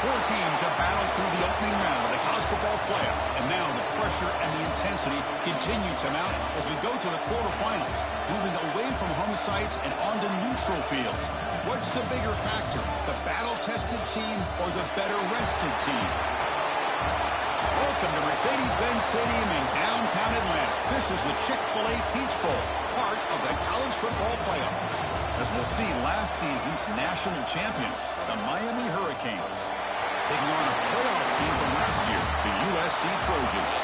Four teams have battled through the opening round of the college football playoff, and now the pressure and the intensity continue to mount as we go to the quarterfinals, moving away from home sites and onto neutral fields. What's the bigger factor, the battle-tested team or the better-rested team? Welcome to Mercedes-Benz Stadium in downtown Atlanta. This is the Chick-fil-A Peach Bowl, part of the college football playoff. As we'll see, last season's national champions, the Miami Hurricanes, taking on a playoff team from last year, the USC Trojans.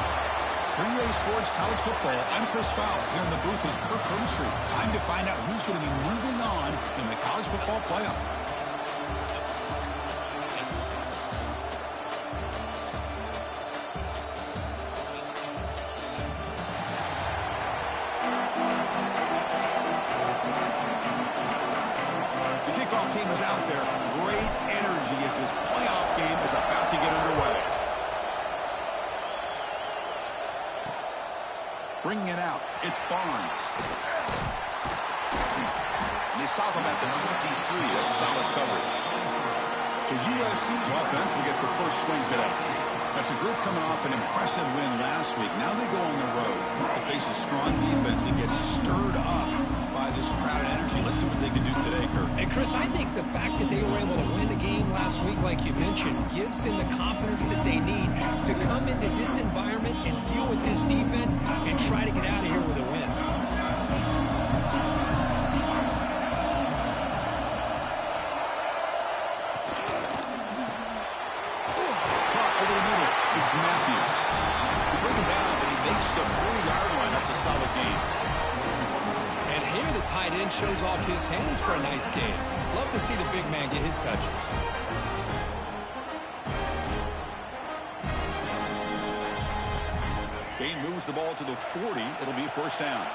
For EA Sports College Football, I'm Chris Fowler here in the booth with Kirk Herbstreit. Time to find out who's going to be moving on in the college football playoff. The kickoff team is out there. Great energy as this playoff game is about to get underway. Bringing it out, it's Barnes. And they stop him at the 23. That's solid coverage. So USC's offense will get the first swing today. That's a group coming off an impressive win last week. Now they go on the road to face a strong defense and get stirred up by this crowd and energy. Let's see what they can do today, Kurt. And Chris, I think the fact that they were able to win the game last week, like you mentioned, gives them the confidence that they need to come into this environment and deal with this defense and try to get out of here with a win. Over the middle, it's Matthews. They bring him down, but he makes the 40-yard line. That's a solid gain. And here the tight end shows off his hands for a nice game. Love to see the big man get his touches. Gain moves the ball to the 40. It'll be first down.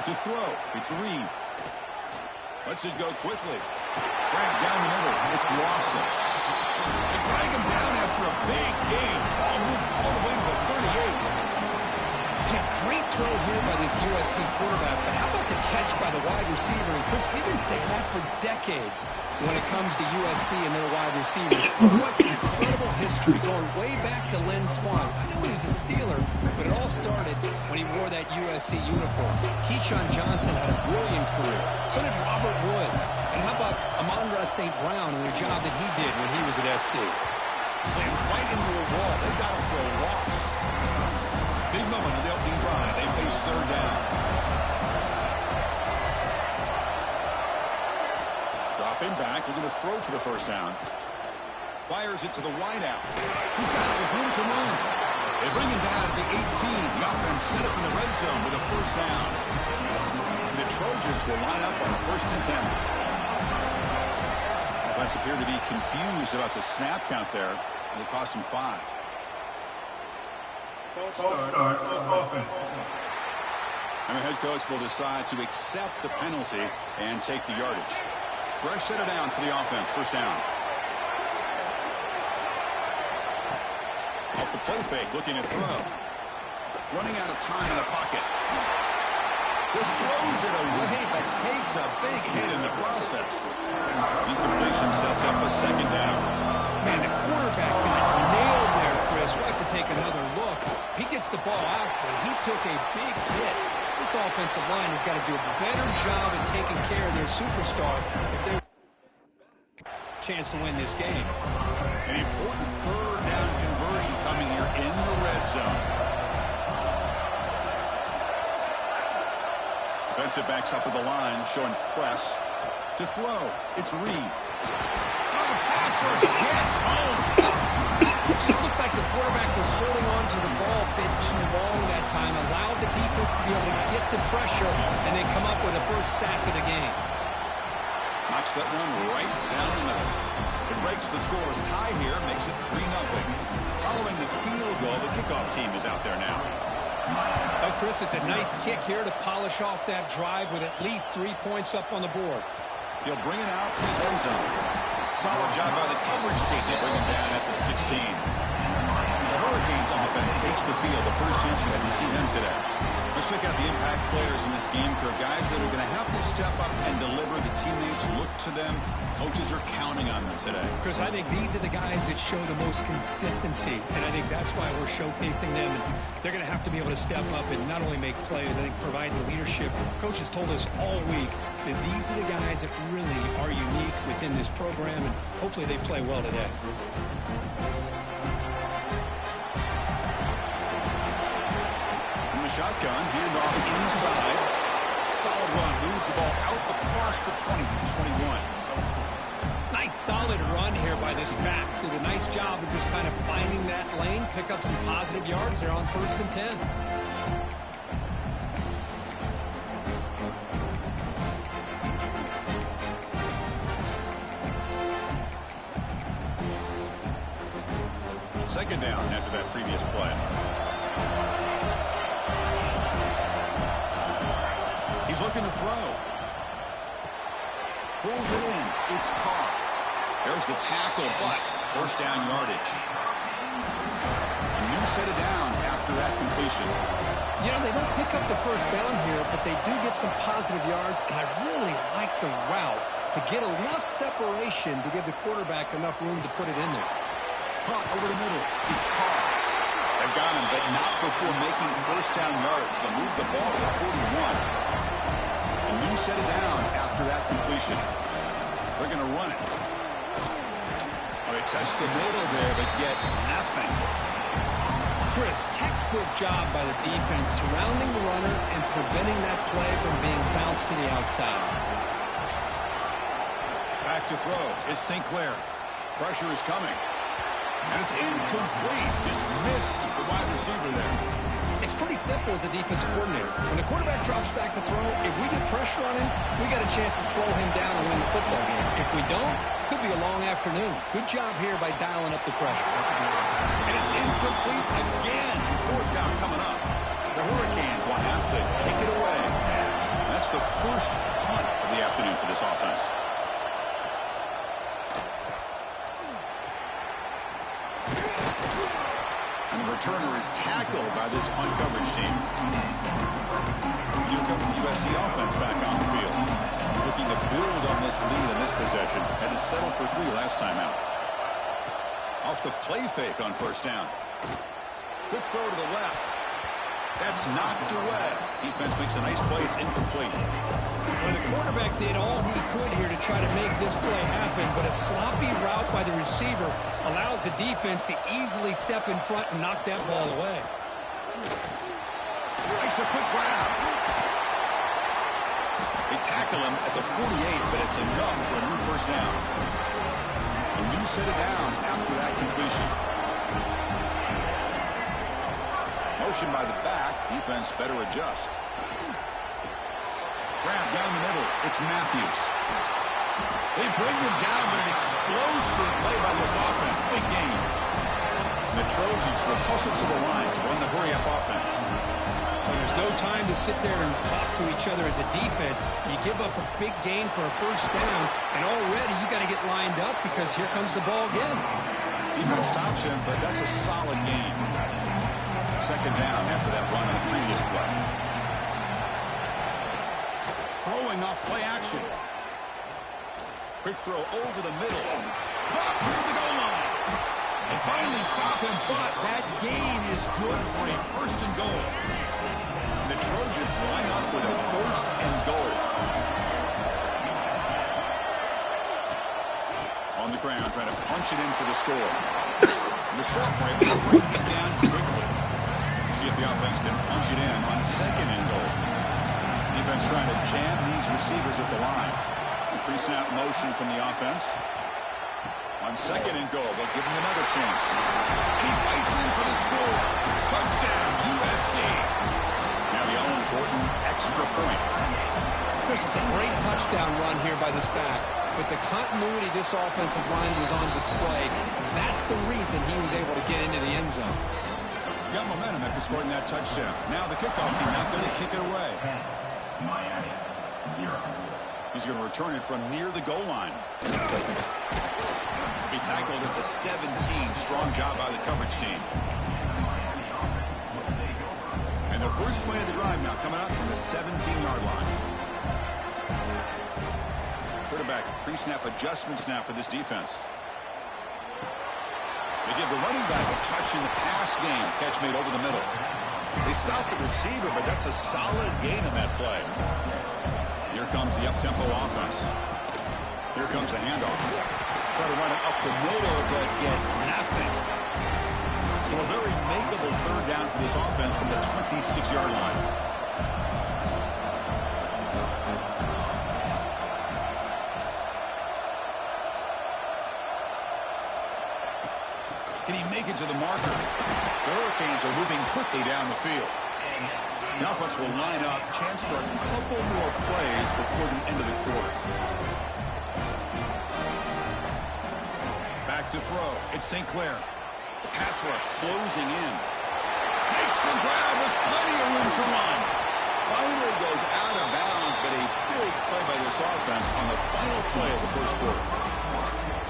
To throw, it's Reed. Lets it go quickly. Right down the middle, it's Lawson. They drag him down after a big gain. Ball moved all the way to the 38. Yeah, great throw here by this USC quarterback, but how about the catch by the wide receiver? And Chris, we've been saying that for decades when it comes to USC and their wide receivers. What incredible history going way back to Lynn Swann. I know he was a Steeler, but it all started when he wore that USC uniform. Keyshawn Johnson had a brilliant career. So did Robert Woods. And how about Amon-Ra St. Brown and the job that he did when he was at SC? Slams right into a wall. They've got him for a loss. Big moment in the opening drive. They face third down. Dropping back, looking to throw for the first down. Fires it to the wideout. He's got it with room to run. They bring him down at the 18. The offense set up in the red zone with a first down. And the Trojans will line up on first and 10. Offense appeared to be confused about the snap count there. It'll cost him 5. Start offense. And the head coach will decide to accept the penalty and take the yardage. Fresh set of downs for the offense. First down. Off the play fake, looking to throw. Running out of time in the pocket. Just throws it away, but takes a big hit in the process. Incompletion sets up a second down. Man, the quarterback got nailed there, Chris. We'll have to take another look. He gets the ball out, but he took a big hit. This offensive line has got to do a better job of taking care of their superstar if they chance to win this game. An important third down conversion coming here in the red zone. Defensive backs up at the line, showing press. To throw, it's Reed. Oh, pass rush gets home. It just looked like the quarterback was holding on to the ball a bit too long that time, allowed the defense to be able to get the pressure, and then come up with a first sack of the game. Knocks that one right down the middle. It breaks the scoreless tie here, makes it 3-0. Following the field goal, the kickoff team is out there now. Oh, Chris, it's a nice kick here to polish off that drive with at least 3 points up on the board. He'll bring it out from his end zone. Solid job by the coverage team. They bring him down at the 16. The Hurricanes offense takes the field. The first chance we had to see them today. Let's check out the impact players in this game, Kirk. Guys that are going to have to step up and deliver. The teammates look to them. Coaches are counting on them today. Chris, I think these are the guys that show the most consistency, and I think that's why we're showcasing them. And they're going to have to be able to step up and not only make plays, I think provide the leadership. Coaches told us all week that these are the guys that really are unique within this program, and hopefully they play well today. Shotgun, handoff inside. Solid run, moves the ball out across the 20, 21. Nice solid run here by this back. Did a nice job of just kind of finding that lane, pick up some positive yards. They're on 1st and 10. Second down after that previous play. He's looking to throw. Pulls it in. It's caught. There's the tackle, but first down yardage. A new set of downs after that completion. You know, they don't pick up the first down here, but they do get some positive yards, and I really like the route to get enough separation to give the quarterback enough room to put it in there. Caught over the middle. It's caught. They've got him, but not before making first down yards. They move the ball to the 41. A new set of downs after that completion. They're going to run it. Oh, they test the middle there, but get nothing. Chris, textbook job by the defense surrounding the runner and preventing that play from being bounced to the outside. Back to throw. It's St. Clair. Pressure is coming. And it's incomplete. Just missed the wide receiver there. It's pretty simple as a defense coordinator. When the quarterback drops back to throw, if we get pressure on him, we got a chance to slow him down and win the football game. If we don't, could be a long afternoon. Good job here by dialing up the pressure. And it's incomplete again. 4th down coming up. The Hurricanes will have to kick it away. That's the first punt of the afternoon for this offense. And the returner is tackled by this punt coverage team. Here comes the USC offense back on the field. Looking to build on this lead in this possession. Had to settle for 3 last time out. Off the play fake on first down. Quick throw to the left. That's knocked away. Defense makes a nice play. It's incomplete. Well, the quarterback did all he could here to try to make this play happen, but a sloppy route by the receiver allows the defense to easily step in front and knock that ball away. Makes a quick grab. They tackle him at the 48, but it's enough for a new first down. A new set of downs after that completion. Motion by the back. Defense better adjust. Grab down the middle. It's Matthews. They bring him down, but an explosive play by this offense. Big game. And the Trojans will hustle to the line to run the hurry-up offense. Well, there's no time to sit there and talk to each other as a defense. You give up a big gain for a first down, and already you got to get lined up because here comes the ball again. Defense stops him, but that's a solid gain. Second down after that run on the previous play. Throwing off play action. Quick throw over the middle. Caught near the goal line. They finally stop him, but that gain is good for a first and goal. And the Trojans line up with a first and goal. On the ground, trying to punch it in for the score. And the sophomore able to bring him down quickly. See if the offense can punch it in on second and goal. Defense trying to jam these receivers at the line. Pre-snap motion from the offense. On second and goal, they'll give him another chance. And he fights in for the score. Touchdown, USC. Now the all-important extra point. Chris, it's a great touchdown run here by this back. But the continuity this offensive line was on display. That's the reason he was able to get into the end zone. Got momentum after scoring that touchdown. Now the kickoff team out there to kick it away. Miami, 0. He's going to return it from near the goal line. Be tackled at the 17. Strong job by the coverage team. And And their first play of the drive now coming up from the 17-yard line. Quarterback pre-snap adjustments now for this defense. They give the running back a touch in the pass game. Catch made over the middle. They stop the receiver, but that's a solid gain on that play. Here comes the up-tempo offense. Here comes the handoff. Try to run it up the middle, but get nothing. So a very makeable third down for this offense from the 26-yard line. Can he make it to the marker? The Hurricanes are moving quickly down the field. The offense will line up. Chance for a couple more plays before the end of the quarter. Back to throw. It's St. Clair. The pass rush closing in. Makes the grab with plenty of room to run. Finally goes out of bounds, but a big play by this offense on the final play of the first quarter.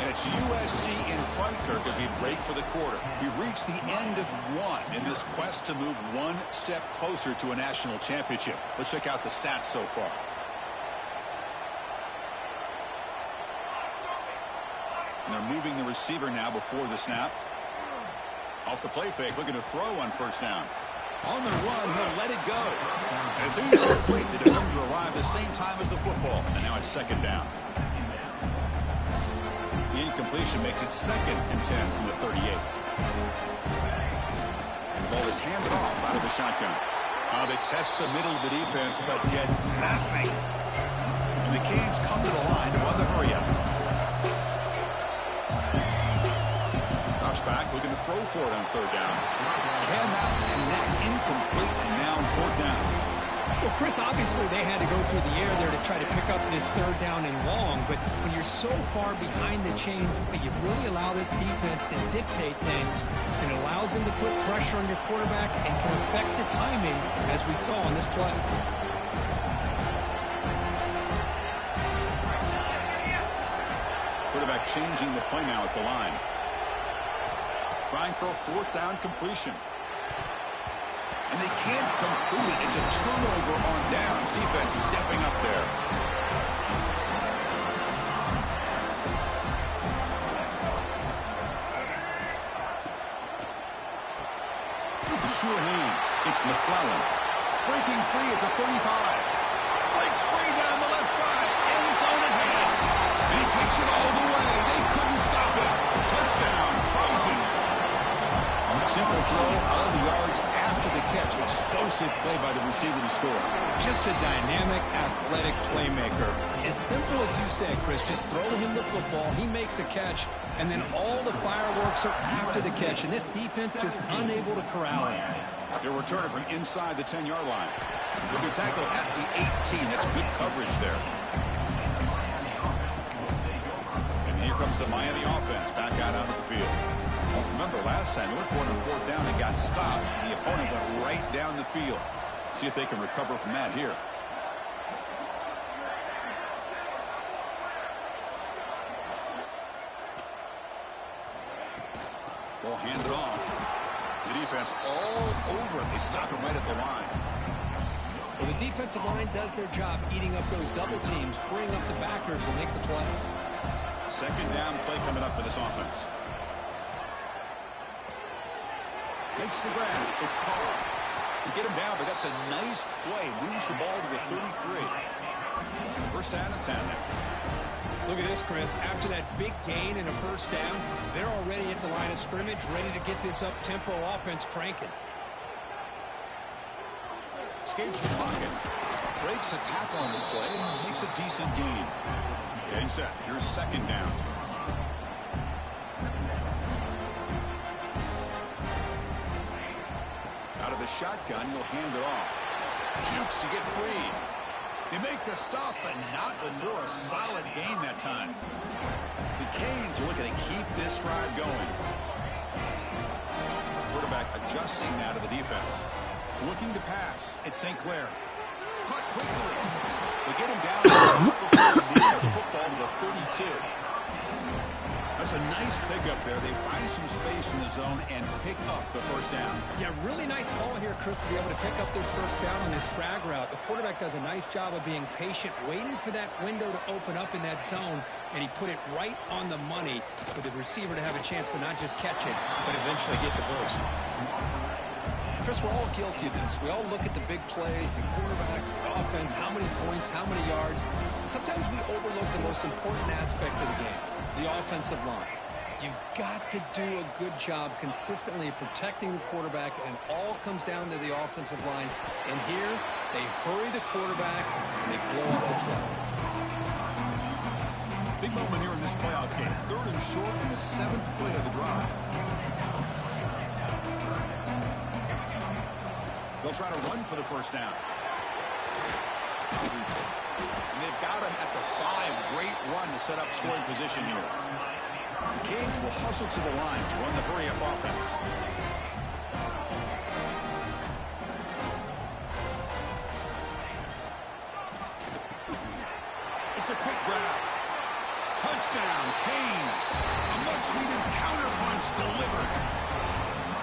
And it's USC in front, Kirk, as we break for the quarter. We've reached the end of one in this quest to move one step closer to a national championship. Let's check out the stats so far. And they're moving the receiver now before the snap. Off the play fake, looking to throw on first down. On the run, he'll let it go. And it's incomplete. The defender arrived the same time as the football. And now it's second down. The incompletion makes it 2nd and 10 from the 38. The ball is handed off out of the shotgun. They test the middle of the defense, but get nothing. And the Canes come to the line to run the hurry up. Drops back, looking to throw for it on third down. Cannot connect, incomplete, and now 4th down. Well, Chris, obviously they had to go through the air there to try to pick up this third down and long, but when you're so far behind the chains, you really allow this defense to dictate things, and it allows them to put pressure on your quarterback and can affect the timing, as we saw on this play. Quarterback changing the play now at the line. Trying for a 4th down completion. And they can't complete it. It's a turnover on downs. Defense stepping up there. With the sure hands, it's McClellan. Breaking free at the 35. Breaks free down the left side. End zone ahead. And he takes it all the way. They couldn't stop it. Touchdown, Trojans. Simple throw, all the yards after the catch. Explosive play by the receiver to score. Just a dynamic, athletic playmaker. As simple as you said, Chris, just throw him the football, he makes a catch, and then all the fireworks are after the catch, and this defense just unable to corral him. They're returning from inside the 10-yard line. He'll be tackled at the 18. That's good coverage there. And here comes the Miami offense back out onto the field. Remember last time, they went for it on 4th down and got stopped. The opponent went right down the field. See if they can recover from that here. Ball handed off. The defense all over it. They stop him right at the line. Well, the defensive line does their job eating up those double teams, freeing up the backers to make the play. 2nd down play coming up for this offense. Makes the grab. It's Carr. You get him down, but that's a nice play. Moves the ball to the 33. 1st down and 10. Look at this, Chris. After that big gain and a 1st down, they're already at the line of scrimmage, ready to get this up-tempo offense cranking. Escapes the pocket. Breaks a tackle on the play and makes a decent gain. Getting set. Here's 2nd down. Out of the shotgun, he'll hand it off. Jukes to get free. They make the stop, but not before a solid gain that time. The Canes are looking to keep this drive going. Quarterback adjusting now to the defense. Looking to pass. It's St. Clair. Caught quickly. They get him down before he moves the football to the 32. That's a nice pickup there. They find some space in the zone and pick up the first down. Yeah, really nice call here, Chris, to be able to pick up this first down on this drag route. The quarterback does a nice job of being patient, waiting for that window to open up in that zone, and he put it right on the money for the receiver to have a chance to not just catch it, but eventually get the first. Chris, we're all guilty of this. We all look at the big plays, the quarterbacks, the offense, how many points, how many yards. Sometimes we overlook the most important aspect of the game, the offensive line. You've got to do a good job consistently protecting the quarterback, and it all comes down to the offensive line. And here, they hurry the quarterback, and they blow up the play. Big moment here in this playoff game. 3rd and short in the 7th play of the drive. They'll try to run for the first down. And they've got him at the 5. Great run to set up scoring position here. The Canes will hustle to the line to run the hurry-up offense. It's a quick grab. Touchdown, Canes. A much-needed counter-punch delivered.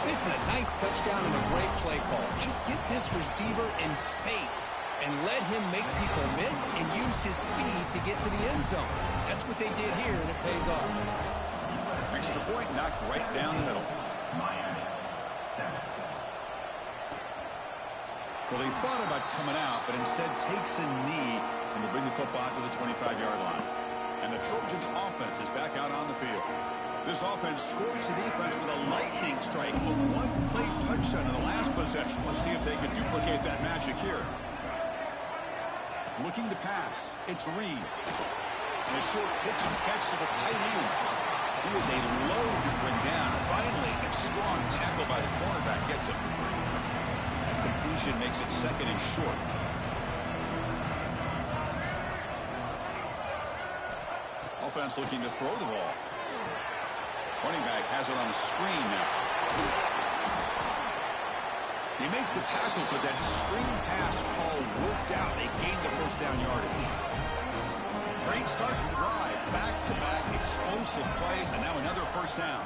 This is a nice touchdown and a great play call. Just get this receiver in space and let him make people miss and use his speed to get to the end zone. That's what they did here, and it pays off. Extra point knocked right down the middle. Miami, 7. Well, he thought about coming out, but instead takes a knee and will bring the football to the 25-yard line. And the Trojans' offense is back out on the field. This offense scores the defense with a lightning strike, a one-play touchdown in the last possession. Let's see if they can duplicate that magic here. Looking to pass. It's Reed. And a short pitch and catch to the tight end. He was a load to bring down. Finally, a strong tackle by the cornerback gets him. That completion makes it 2nd and short. Offense looking to throw the ball. Running back has it on the screen now. They make the tackle, but that screen pass call worked out. They gained the first down yardage. Great start to the drive. Back-to-back explosive plays, and now another first down.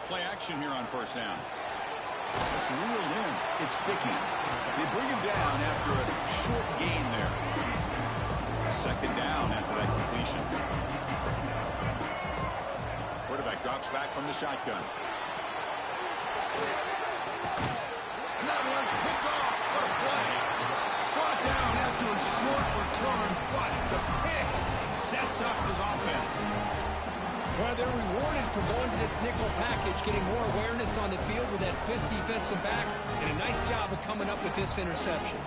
Play action here on first down. It's reeled in. It's Dickey. They bring him down after a short gain there. 2nd down after that completion. Quarterback drops back from the shotgun. And that one's picked off. What a play. Brought down after a short return, but the pick sets up his offense. Well, they're rewarded for going to this nickel package, getting more awareness on the field with that 5th defensive back, and a nice job of coming up with this interception.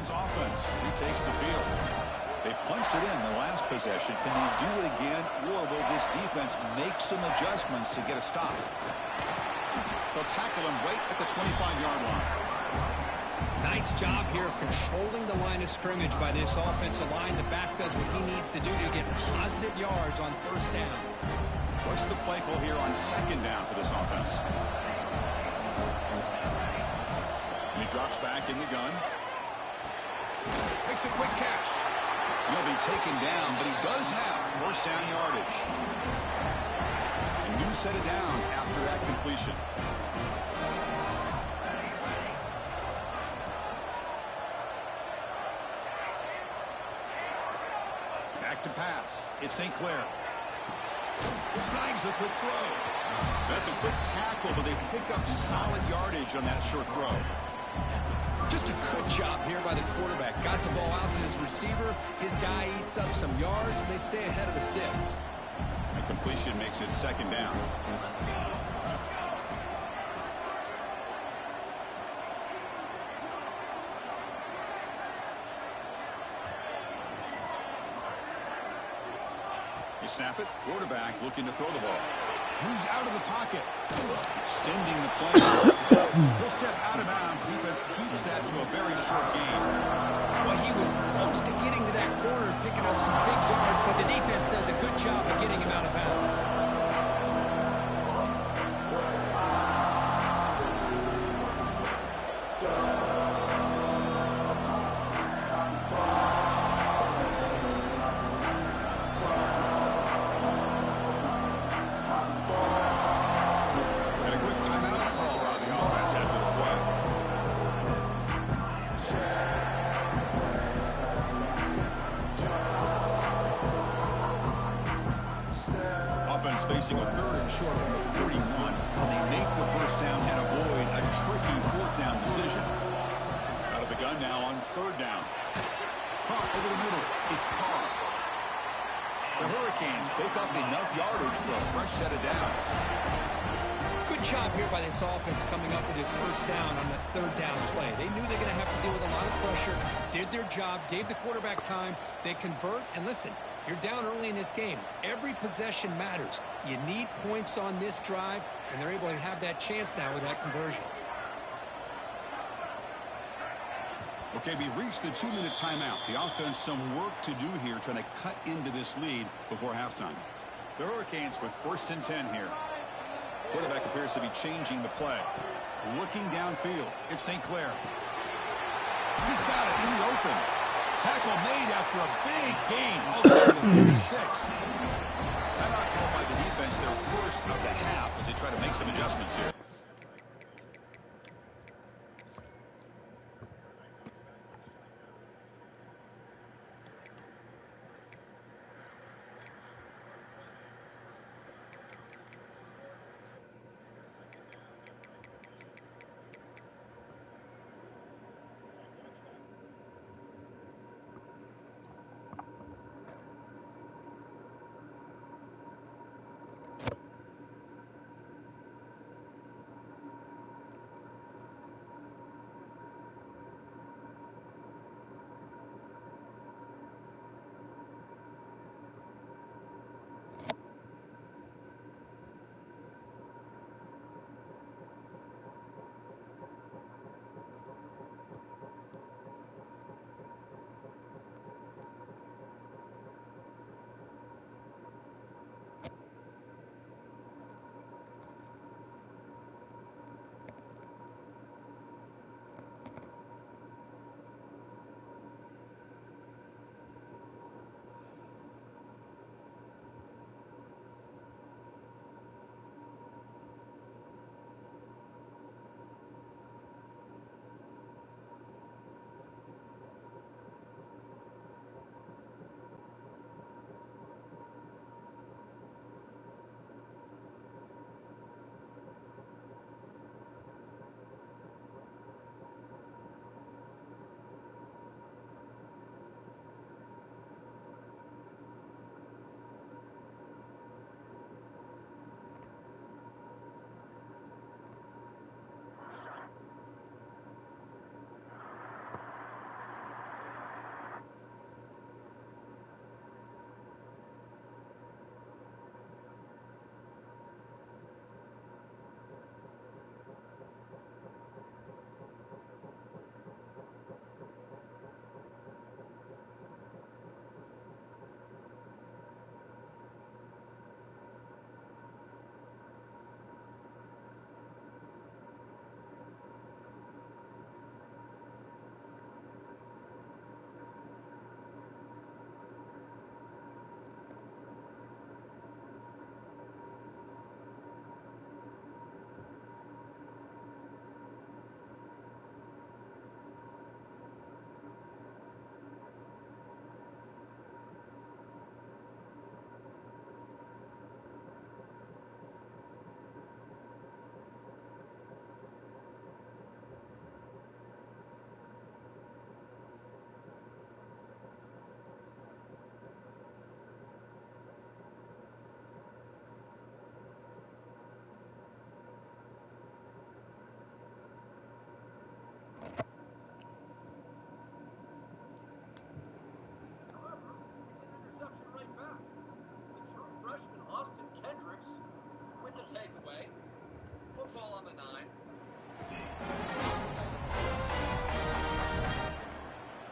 Offense retakes the field. They punched it in the last possession. Can they do it again, or will this defense make some adjustments to get a stop? They'll tackle him right at the 25-yard line. Nice job here of controlling the line of scrimmage by this offensive line. The back does what he needs to do to get positive yards on first down. What's the play call here on 2nd down for this offense? And he drops back in the gun. Makes a quick catch. He'll be taken down, but he does have first down yardage. A new set of downs after that completion. Back to pass. It's St. Clair. Snags the quick throw. That's a quick tackle, but they pick up solid yardage on that short throw. Just a good job here by the quarterback. Got the ball out to his receiver. His guy eats up some yards, and they stay ahead of the sticks. That completion makes it 2nd down. You snap it. Quarterback looking to throw the ball. Moves out of the pocket. Extending the play. He'll step out of bounds. Defense keeps that to a very short gain. Well, he was close to getting to that corner and picking up some big yards, but the defense does a good job of getting him out of bounds. offense facing a 3rd and short from the 41. Can they make the first down and avoid a tricky 4th down decision? Out of the gun now on 3rd down. Caught over the middle. It's Carr. The Hurricanes pick up enough yardage for a fresh set of downs. Good job here by this offense coming up with his first down on that 3rd down play. They knew they're going to have to deal with a lot of pressure, did their job, gave the quarterback time. They convert, and listen, you're down early in this game. Every possession matters. You need points on this drive, and they're able to have that chance now with that conversion. Okay, we reached the 2-minute timeout. The offense some work to do here, trying to cut into this lead before halftime. The Hurricanes with 1st and 10 here. Quarterback appears to be changing the play. Looking downfield. It's St. Clair. He's got it in the open. Tackle made after a big gain. All the way to the 36. Timeout called by the defense, their first of the half, as they try to make some adjustments here.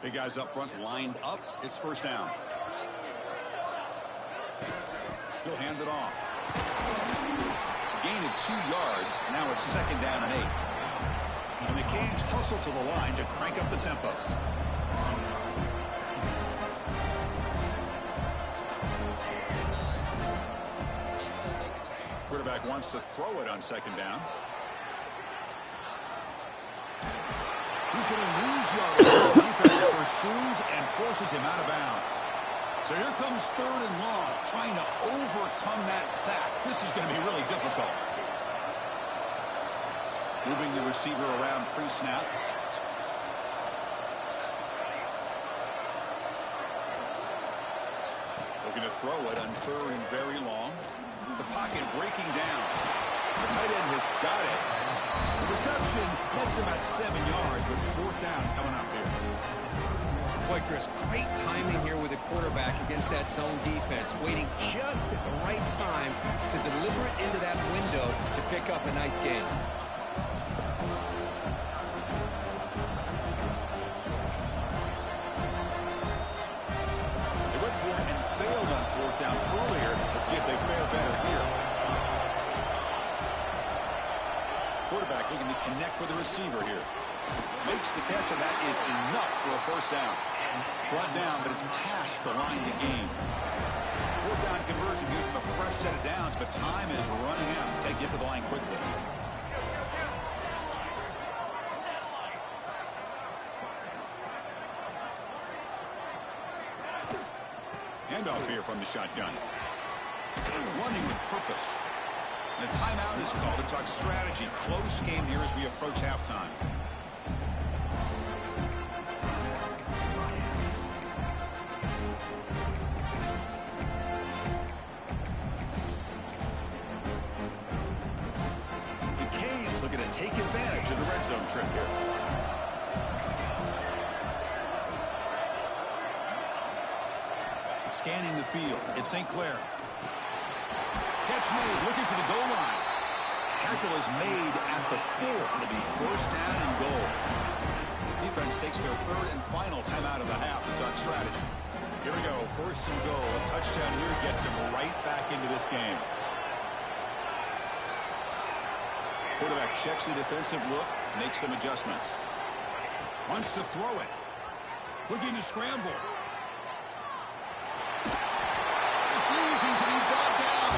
Big guys up front lined up. It's 1st down. He'll hand it off. Gain of 2 yards. Now it's 2nd down and 8. And the Canes hustle to the line to crank up the tempo. Quarterback wants to throw it on 2nd down. He's going to lose yards. The defense pursues and forces him out of bounds. So here comes 3rd and long, trying to overcome that sack. This is going to be really difficult. Moving the receiver around pre-snap. Looking to throw it on 3rd and very long. The pocket breaking down. The tight end has got it. The reception makes him at 7 yards, but 4th down coming up here. Boy, Chris, great timing here with the quarterback against that zone defense, waiting just at the right time to deliver it into that window to pick up a nice gain. They went for it and failed on 4th down earlier. Let's see if they fare better here. Quarterback looking to connect with the receiver here. Makes the catch, and that is enough for a 1st down. Brought down, but it's past the line to gain. 4th down conversion gives them a fresh set of downs, but time is running out. They get to the line quickly. Handoff here from the shotgun. Running with purpose. And a timeout is called to talk strategy. Close game here as we approach halftime. Looking to take advantage of the red zone trip here. Scanning the field. It's St. Clair. Catch made. Looking for the goal line. Tackle is made at the 4. It'll be 1st down and goal. Defense takes their 3rd and final timeout of the half to talk strategy. Here we go. 1st and goal. A touchdown here gets them right back into this game. Quarterback checks the defensive look, makes some adjustments. Wants to throw it. Looking to scramble. Refusing to be brought down.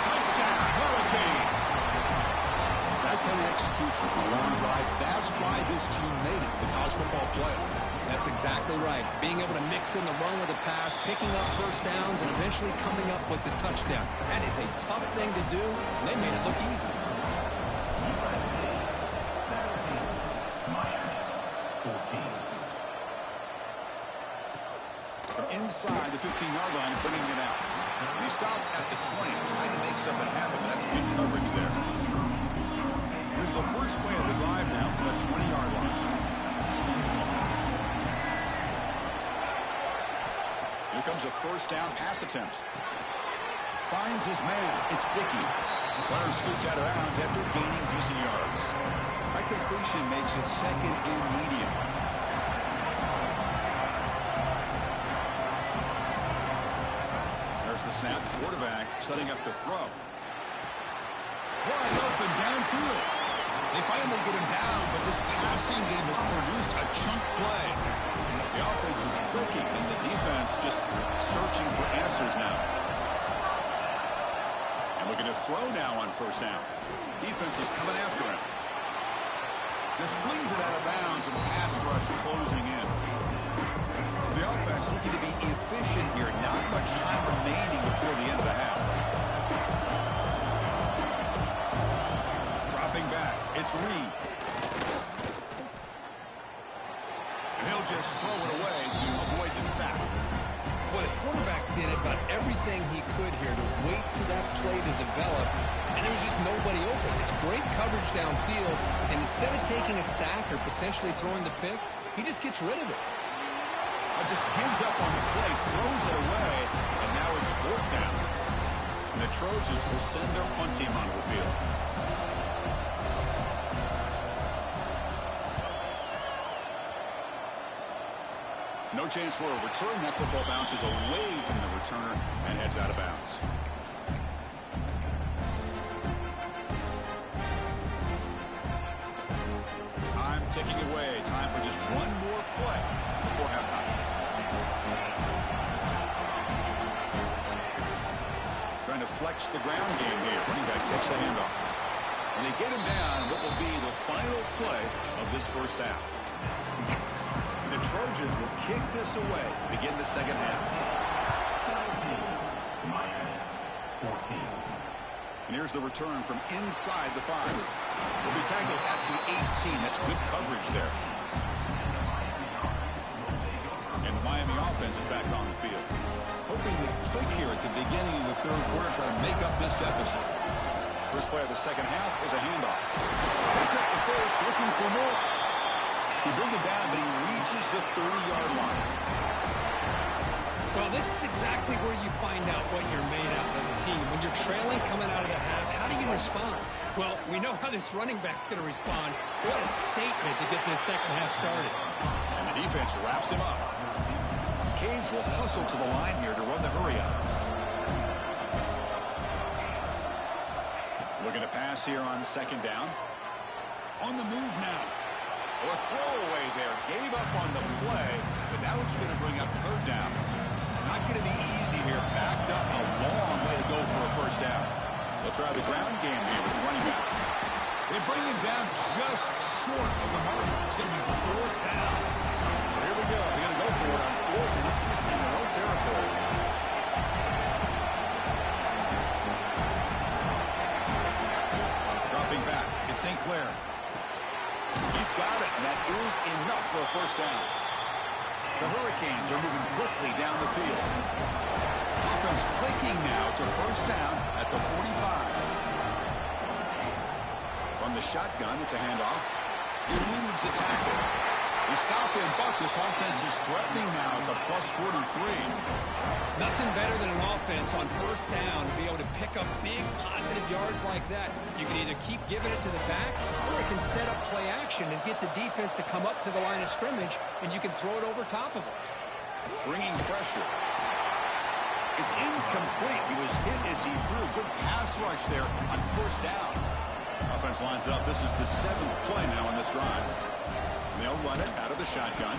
Touchdown, Hurricanes. That kind of execution, a long drive. That's why this team made it to the college football playoff. That's exactly right. Being able to mix in the run with the pass, picking up 1st downs, and eventually coming up with the touchdown. That is a tough thing to do, and they made it look easy. From inside the 15-yard line, bringing it out. He stopped at the 20, trying to make something happen. That's good coverage there. Here's the first play of the drive now from the 20-yard line. Here comes a 1st down pass attempt. Finds his man. It's Dickey. Runner scoots out of bounds after gaining decent yards. That completion makes it 2nd and medium. There's the snap. Quarterback setting up the throw. Wide open downfield. They finally get him down, but this passing game has produced a chunk play. The offense is clicking, and the defense just searching for answers now. And looking to throw now on 1st down. Defense is coming after him. Just flings it out of bounds, and the pass rush closing in. So the offense looking to be efficient here. Not much time remaining before the end of the half. Dropping back. It's Reed. And he'll just throw it away to avoid the sack. Boy, the quarterback did about everything he could here to wait for that play to develop, and there was just nobody open. It's great coverage downfield, and instead of taking a sack or potentially throwing the pick, he just gets rid of it. Just gives up on the play, throws it away, and now it's 4th down. And the Trojans will send their punt team onto the field. No chance for a return. That football bounces away from the returner and heads out of bounds. Time ticking away. Time for just one more play before halftime. Trying to flex the ground game here. Running back takes the handoff. And they get him down what will be the final play of this 1st half. The Trojans will kick this away to begin the 2nd half. 14. And here's the return from inside the 5. Will be tackled at the 18. That's good coverage there. And the Miami offense is back on the field. Hoping to click here at the beginning of the third quarter, try to make up this deficit. First play of the second half is a handoff. Picks up the first, looking for more. He brings it down, but he reaches the 30-yard line. Well, this is exactly where you find out what you're made of as a team. When you're trailing coming out of the half, how do you respond? Well, we know how this running back's going to respond. What a statement to get this second half started. And the defense wraps him up. Canes will hustle to the line here to run the hurry up. Looking to pass here on second down. On the move now. A throwaway there. Gave up on the play, but now it's going to bring up third down. Not going to be easy here. Backed up a long way to go for a first down. They'll try the ground game here with the running back. They bring him down just short of the mark. It's going to be fourth down. So here we go. They're going to go for it on fourth and inches in their own territory. Dropping back. It's St. Clair. He's got it, and that is enough for a first down. The Hurricanes are moving quickly down the field. Offense clicking now to first down at the 45. From the shotgun, it's a handoff. He eludes a tackle. They stop him, but this offense is threatening now at the plus 43. Nothing better than an offense on first down to be able to pick up big positive yards like that. You can either keep giving it to the back, or it can set up play action and get the defense to come up to the line of scrimmage, and you can throw it over top of them. Bringing pressure. It's incomplete. He was hit as he threw. Good pass rush there on first down. Offense lines up. This is the 7th play now on this drive. They'll run it out of the shotgun.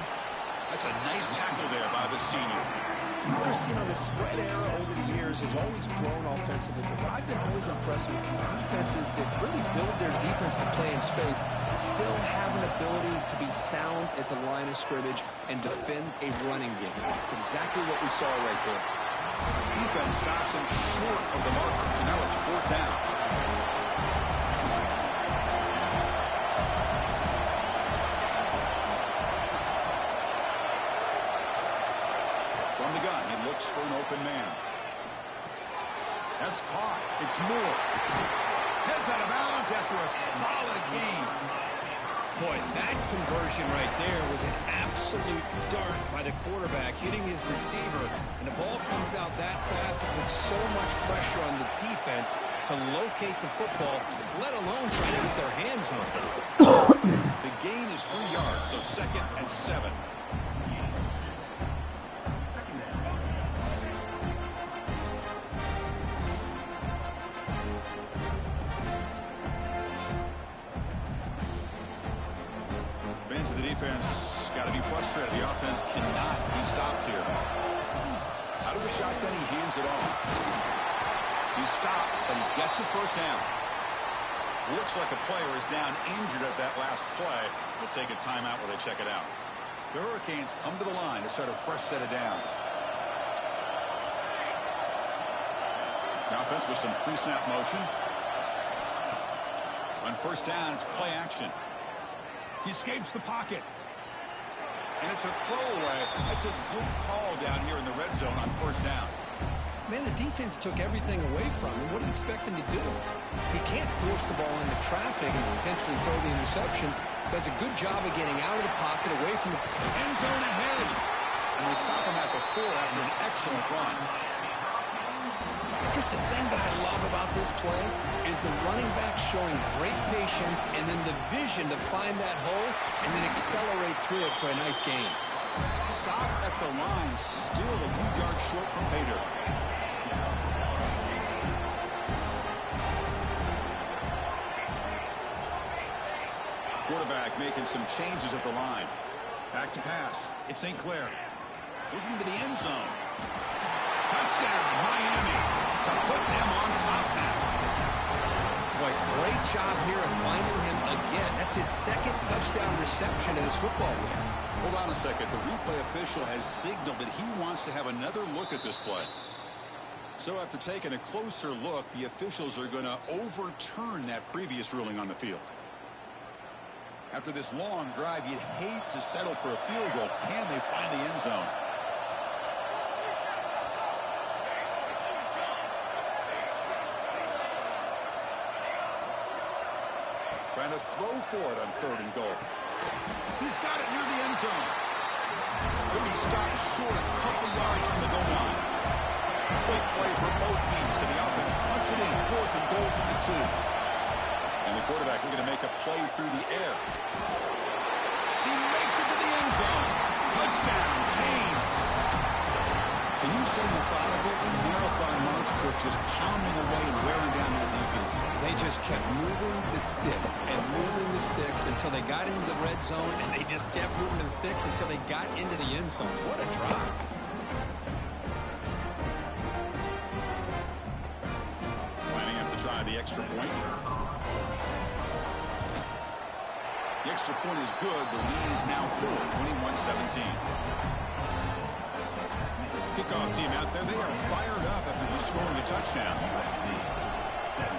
That's a nice tackle there by the senior. Chris, you know, the spread era over the years has always grown offensively, but what I've been always impressed with defenses that really build their defense to play in space still have an ability to be sound at the line of scrimmage and defend a running game. It's exactly what we saw right there. Defense stops him short of the marker, so now it's fourth down. From the gun, he looks for an open man. That's caught. It's Moore. Heads out of bounds after a solid gain. Boy, that conversion right there was an absolute dart by the quarterback hitting his receiver, and the ball comes out that fast and puts so much pressure on the defense to locate the football, let alone try to get their hands on it. The gain is 3 yards, so 2nd and 7. Fans of the defense got to be frustrated. The offense cannot be stopped here. Out of the shotgun, he hands it off. He's stopped, but he gets a first down. Looks like a player is down injured at that last play. We'll take a timeout while they check it out. The Hurricanes come to the line to start a fresh set of downs. The offense with some pre-snap motion. On first down, it's play action. He escapes the pocket. And it's a throwaway. That's a good call down here in the red zone on first down. Man, the defense took everything away from him. What do you expect him to do? He can't force the ball into traffic and potentially throw the interception. Does a good job of getting out of the pocket, away from the end zone ahead. And they stop him at the 4 after an excellent run. Chris, the thing that I love about this play is the running back showing great patience and then the vision to find that hole and then accelerate through it for a nice gain. Stop at the line, still a few yards short from pay dirt. Quarterback making some changes at the line. Back to pass. It's St. Clair. Looking to the end zone. Touchdown, Miami, to put them on top now. Boy, great job here of finding him again. That's his 2nd touchdown reception in this football game. Hold on a second. The replay official has signaled that he wants to have another look at this play. So after taking a closer look, the officials are going to overturn that previous ruling on the field. After this long drive, you'd hate to settle for a field goal. Can they find the end zone? Trying to throw for it on 3rd and goal. He's got it near the end zone. He'll be stopped short a couple yards from the goal line. Big play for both teams. Can the offense punch it in? 4th and goal from the 2. And the quarterback looking to make a play through the air. He makes it to the end zone. Touchdown, Canes. Can you say methodical and marathon march, Cook, just pounding away and wearing down that defense? They just kept moving the sticks and moving the sticks until they got into the red zone, and they just kept moving the sticks until they got into the end zone. What a drive. Lining up to try the extra point. The extra point is good. The lead is now 4, 21-17. Kickoff team out there. They are fired up after just scoring a touchdown. USC 17.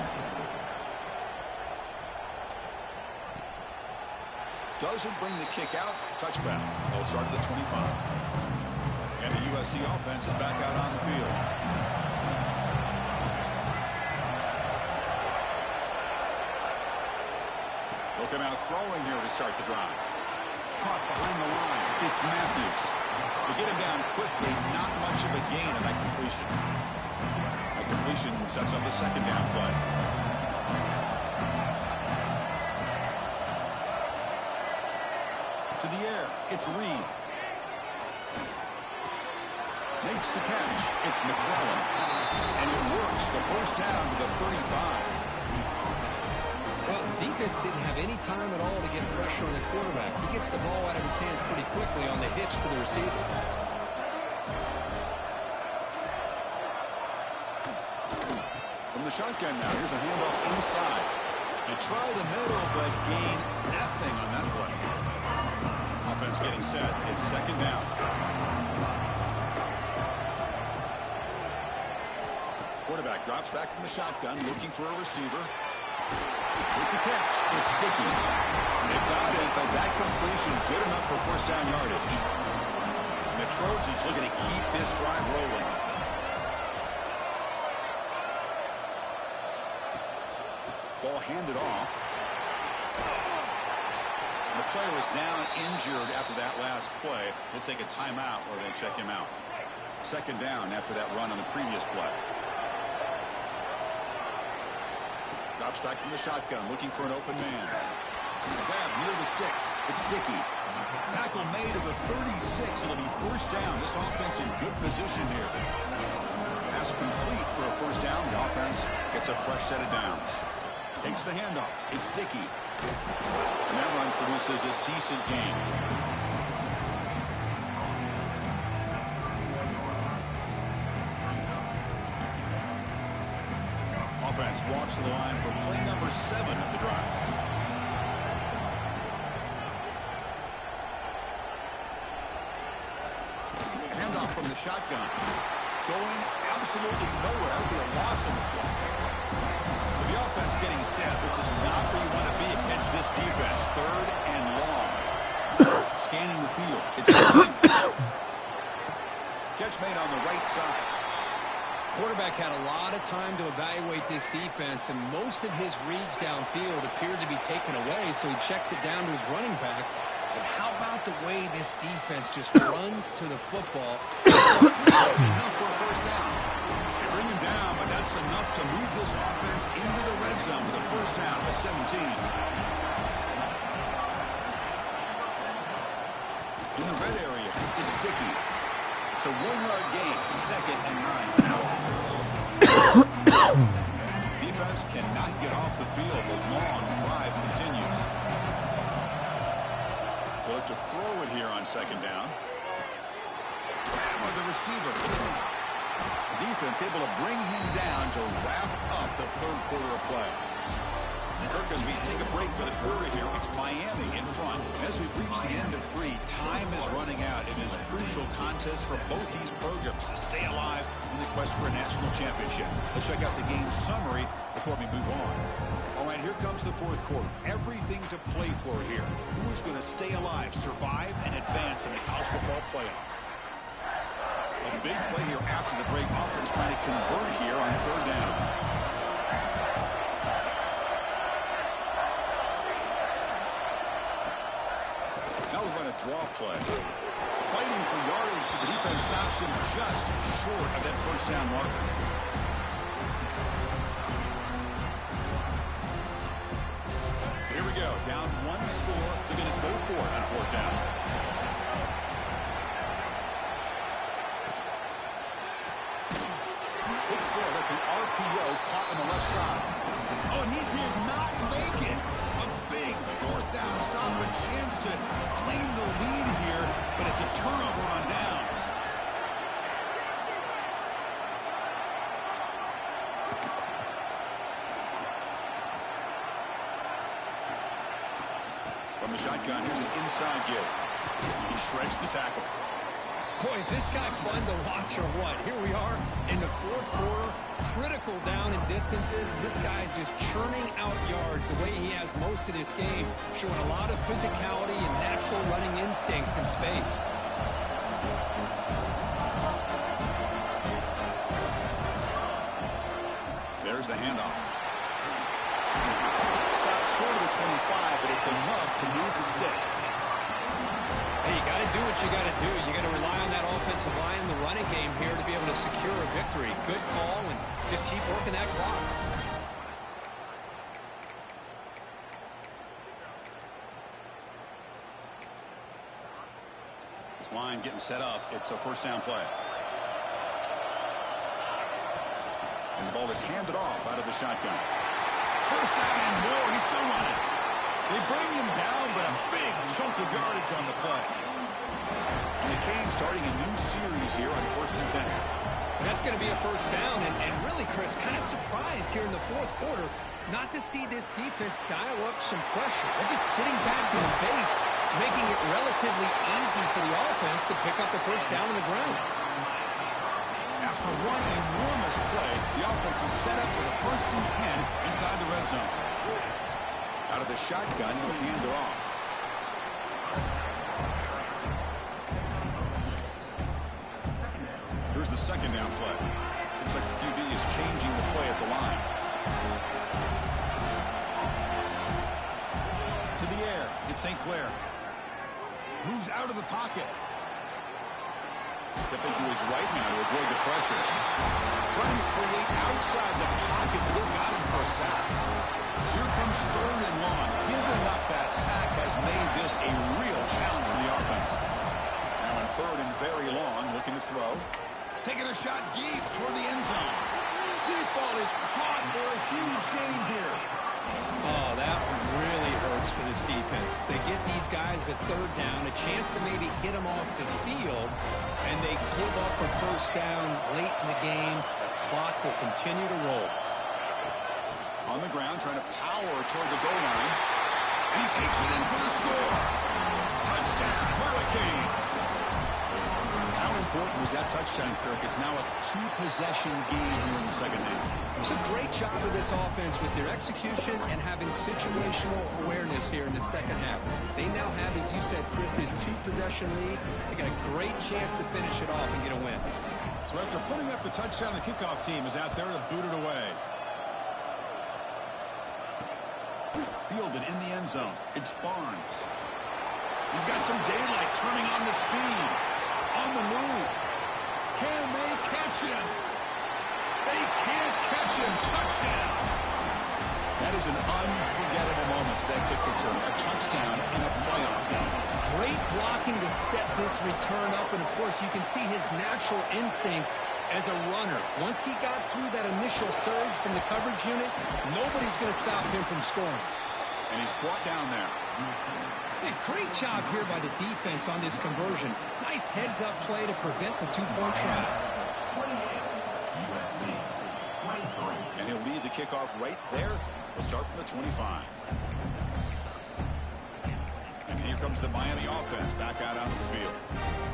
Doesn't bring the kick out. Touchdown. They'll start at the 25. And the USC offense is back out on the field. They'll come out throwing here to start the drive. Caught behind the line. It's Matthews. They get him down quickly. Not much of a gain on that completion. That completion sets up a 2nd down play. To the air. It's Reed. Makes the catch. It's McClellan. And it works. The 1st down to the 35. Well, the defense didn't have any time at all to get pressure on the quarterback. He gets the ball out of his hands pretty quickly on the hitch to the receiver. From the shotgun now, here's a handoff inside. They try the middle, but gain nothing on that play. Offense getting set. It's 2nd down. Quarterback drops back from the shotgun, looking for a receiver. With the catch, it's Dickey. They got it, but that completion good enough for 1st down yardage. And the Trojans looking to keep this drive rolling. Ball handed off. The player was down injured after that last play. They'll take a timeout or they check him out. 2nd down after that run on the previous play. Drops back from the shotgun, looking for an open man. Grab near the sticks. It's Dickey. Tackle made of the 36. It'll be 1st down. This offense in good position here. Pass complete for a 1st down. The offense gets a fresh set of downs. Takes the handoff. It's Dickey. And that run produces a decent gain. Offense walks to the line for play number 7 of the drive. Handoff from the shotgun. Going absolutely nowhere. That would be a loss on the play. So the offense getting set. This is not where you want to be against this defense. 3rd and long. Scanning the field. It's catch made on the right side. Quarterback had a lot of time to evaluate this defense, and most of his reads downfield appeared to be taken away, so he checks it down to his running back. But how about the way this defense just runs to the football? That's enough for a 1st down. They bring him down, but that's enough to move this offense into the red zone with a 1st down to 17. In the red area, it's Dickey. It's a 1-yard gain, 2nd and 9. Defense cannot get off the field. The long drive continues. They'll look to throw it here on 2nd down. Or the receiver. The defense able to bring him down to wrap up the 3rd quarter of play. Kirk, as we take a break for the quarter here, it's Miami in front. As we reach the end of 3, time is running out. It is a crucial contest for both these programs to stay alive in the quest for a national championship. Let's check out the game summary before we move on. All right, here comes the fourth quarter. Everything to play for here. Who is going to stay alive, survive, and advance in the college football playoff? A big play here after the break. Offense trying to convert here on 3rd down. Now we're going to draw play. Fighting for yardage, but the defense stops him just short of that 1st down marker. So here we go. Down 1 score. They're going to go for it on 4th down. Big throw. That's an RPO caught on the left side. Oh, and he did not make it. A big 4th down stop. A chance to claim the lead here, but it's a turnover on downs. From the shotgun, here's an inside give. He shreds the tackle. Boy, is this guy fun to watch or what? Here we are in the 4th quarter, critical down and distances. This guy just churning out yards the way he has most of this game, showing a lot of physicality and natural running instincts in space. There's the handoff. Stopped short of the 25, but it's enough to move the sticks. Hey, you got to do what you got to do. You got to rely on that offensive line in the running game here to be able to secure a victory. Good call, and just keep working that clock. This line getting set up. It's a 1st down play. And the ball is handed off out of the shotgun. 1st down and more. He's still running. They bring him down, but a big chunk of yardage on the play. And the Canes starting a new series here on 1st and 10. And that's going to be a 1st down, and really, Chris, kind of surprised here in the 4th quarter not to see this defense dial up some pressure. They're just sitting back in the base, making it relatively easy for the offense to pick up a 1st down on the ground. After one enormous play, the offense is set up with a 1st and 10 inside the red zone. Out of the shotgun, he'll hand it off. Here's the 2nd down play. Looks like the QB is changing the play at the line. To the air. It's St. Clair. Moves out of the pocket. Stepping to his right now to avoid the pressure. Trying to create outside the pocket, but they've got him for a sack. So here comes 3rd and long. Giving up that sack has made this a real challenge for the offense. Now in 3rd and very long, looking to throw. Taking a shot deep toward the end zone. Deep ball is caught for a huge gain here. Oh, that really hurts for this defense. They get these guys to 3rd down, a chance to maybe get them off the field, and they give up a 1st down late in the game. The clock will continue to roll. On the ground, trying to power toward the goal line. And he takes it in for the score. Touchdown, Hurricanes. How important was that touchdown, Kirk? It's now a 2-possession game here in the 2nd half. It's a great job of this offense with their execution and having situational awareness here in the 2nd half. They now have, as you said, Chris, this 2-possession lead. They got a great chance to finish it off and get a win. So after putting up the touchdown, the kickoff team is out there to boot it away. Fielded in the end zone. It's Barnes. He's got some daylight, turning on the speed. On the move. Can they catch him? They can't catch him. Touchdown. That is an unforgettable moment for that kick return. A touchdown in a playoff game. Great blocking to set this return up, and of course you can see his natural instincts as a runner. Once he got through that initial surge from the coverage unit, nobody's going to stop him from scoring. And he's brought down there. Hey, great job here by the defense on this conversion. Nice heads-up play to prevent the 2-point try. And he'll lead the kickoff right there. We'll start from the 25. And here comes the Miami offense back out onto the field.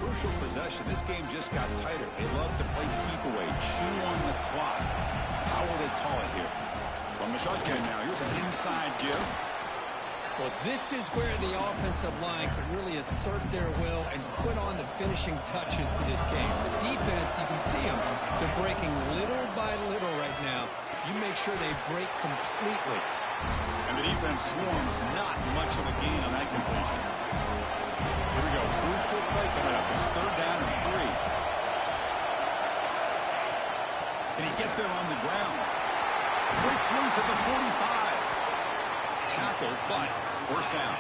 Crucial possession. This game just got tighter. They love to play keep away, chew on the clock. How will they call it here? From the shotgun now, here's an inside give. Well, this is where the offensive line can really assert their will and put on the finishing touches to this game. The defense, you can see them. They're breaking little by little right now. You make sure they break completely. And the defense swarms not much of a gain on that completion. Here we go. Crucial play coming up. It's 3rd down and 3. Can he get there on the ground? Breaks loose at the 45. Tackle, but 1st down.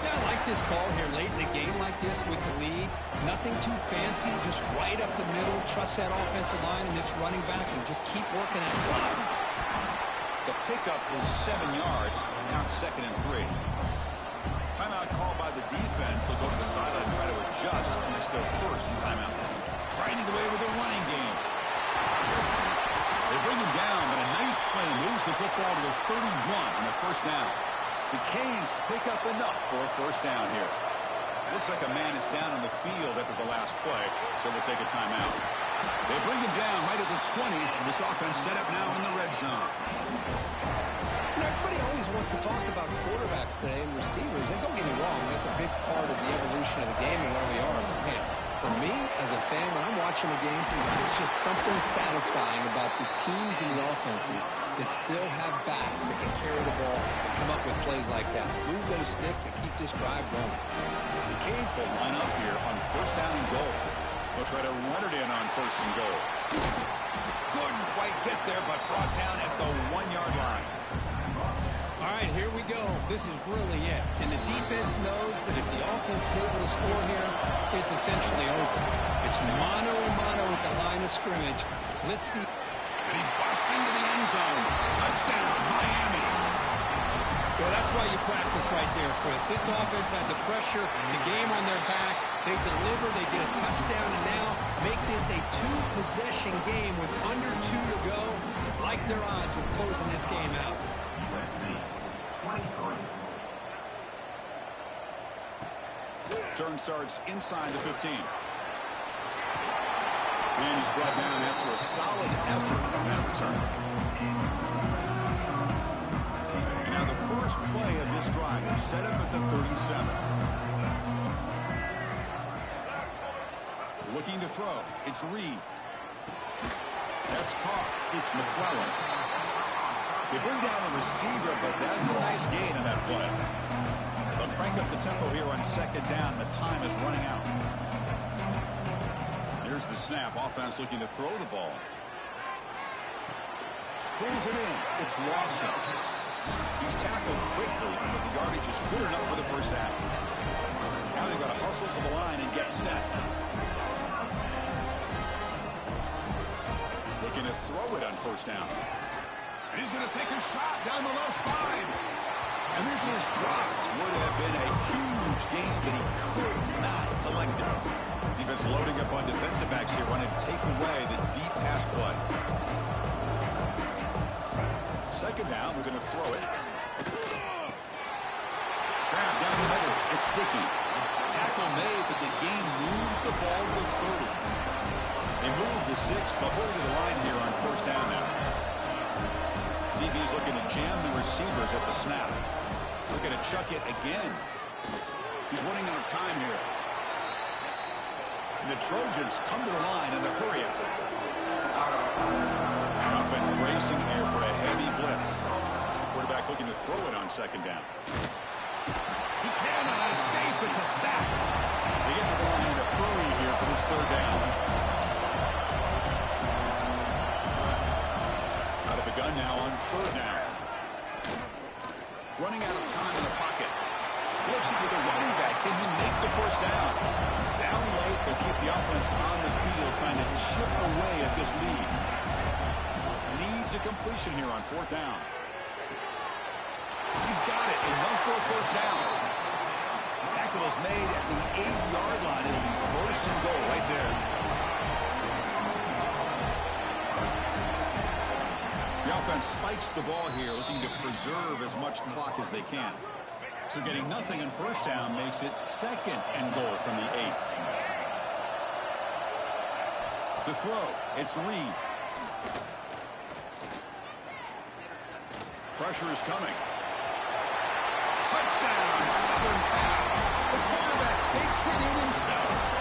Yeah, I like this call here late in the game like this with the lead. Nothing too fancy, just right up the middle. Trust that offensive line and this running back and just keep working at block. The pickup is 7 yards. Now it's 2nd and 3. Timeout called by the defense. They'll go to the sideline and try to adjust, and it's their 1st timeout. Riding away with a running game. They bring him down, but a nice play moves the football to the 31 on the 1st down. The Canes pick up enough for a 1st down here. Looks like a man is down on the field after the last play, so we'll take a timeout. They bring him down right at the 20, and this offense set up now in the red zone. And everybody always wants to talk about quarterbacks today and receivers, and don't get me wrong, that's a big part of the evolution of the game and where we are. But man, for me, as a fan, when I'm watching the game, there's just something satisfying about the teams and the offenses that still have backs that can carry the ball and come up with plays like that. Move those sticks and keep this drive going. The Canes will line up here on 1st down and goal. They'll try to run it in on 1st and goal. Couldn't quite get there, but brought down at the 1-yard line. All right, here we go. This is really it. And the defense knows that if the offense is able to score here, it's essentially over. It's mano a mano at the line of scrimmage. Let's see. And he busts into the end zone. Touchdown, Miami. Well, that's why you practice right there, Chris. This offense had the pressure, the game on their back. They deliver, they get a touchdown, and now make this a 2-possession game with under 2 to go. Like their odds of closing this game out. USC 23. Turn starts inside the 15. And he's brought down after a solid effort on that return. And now the first play of this drive is set up at the 37. Looking to throw. It's Reed. That's caught. It's McClellan. They bring down the receiver, but that's a nice gain on that play. They'll crank up the tempo here on 2nd down. The time is running out. Here's the snap. Offense looking to throw the ball. Pulls it in. It's Lawson. He's tackled quickly, but the yardage is good enough for the 1st down. Now they've got to hustle to the line and get set. Looking to throw it on 1st down. And he's going to take a shot down the left side. And this is dropped. Would have been a huge gain, but he could not collect it. Defense loading up on defensive backs here, wanting to take away the deep pass play. 2nd down, we're going to throw it. Grab down the middle. It's Dickey. Tackle made, but the game moves the ball to 30. They move the 6. They'll hurry to the line here on 1st down now. DB's looking to jam the receivers at the snap. Looking to chuck it again. He's running out of time here. And the Trojans come to the line and they're hurry up. Offense bracing here for a heavy blitz. Quarterback looking to throw it on 2nd down. He cannot escape. It's a sack. They get to the line to hurry here for this 3rd down. Out of the gun now on 3rd down. Running out of time in the pocket. Flips it with a running back. Can he make the 1st down? Down late, they'll keep the offense on the field trying to chip away at this lead. Needs a completion here on 4th down. He's got it. Enough for a 1st down. The tackle is made at the 8-yard line. It'll be 1st and goal right there. The offense spikes the ball here, looking to preserve as much clock as they can. So getting nothing in first down makes it second and goal from the 8. To throw, it's Reed. Pressure is coming. Touchdown, Southern Cal. The quarterback takes it in himself.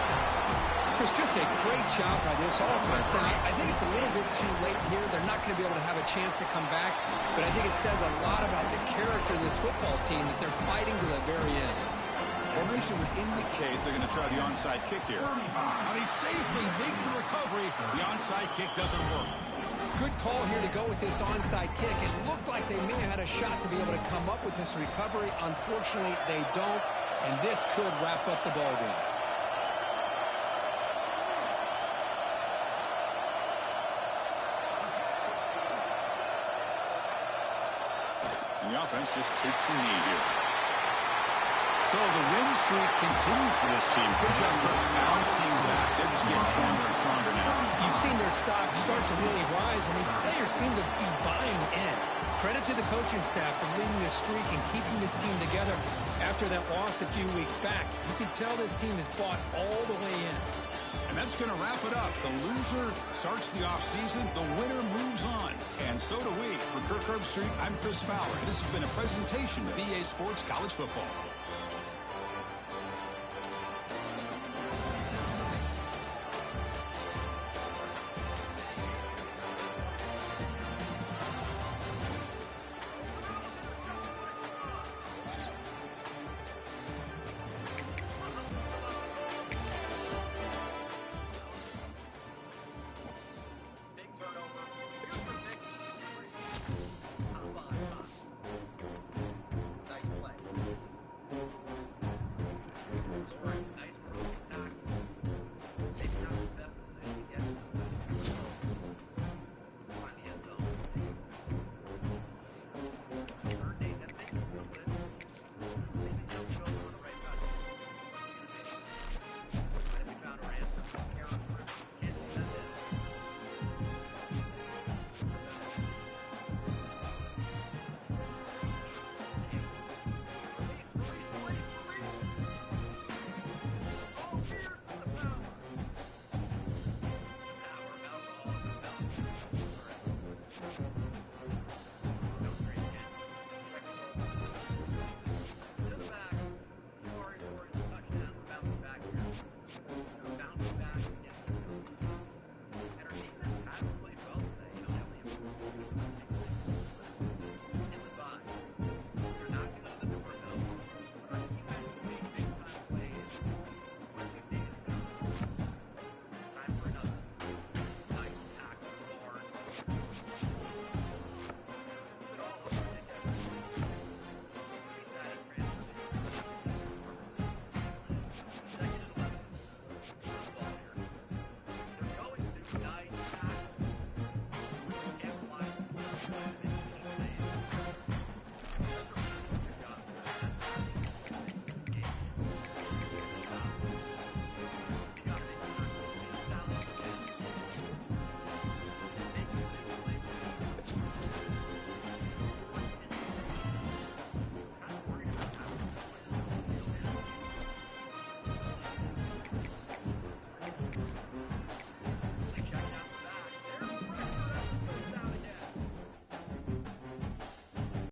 Chris, just a great job by this offense. Now, I think it's a little bit too late here. They're not going to be able to have a chance to come back, but I think it says a lot about the character of this football team that they're fighting to the very end. Formation would indicate they're going to try the onside kick here. Now they safely make the recovery. The onside kick doesn't work. Good call here to go with this onside kick. It looked like they may have had a shot to be able to come up with this recovery. Unfortunately, they don't, and this could wrap up the ballgame. And the offense just takes a knee here. So the win streak continues for this team. Good job for bouncing back. They're just getting stronger and stronger now. You've seen their stock start to really rise, and these players seem to be buying in. Credit to the coaching staff for leading this streak and keeping this team together after that loss a few weeks back. You can tell this team is bought all the way in. And that's going to wrap it up. The loser starts the offseason. The winner moves on. And so do we. For Kirk Herbstreit, I'm Chris Fowler. This has been a presentation of EA Sports College Football.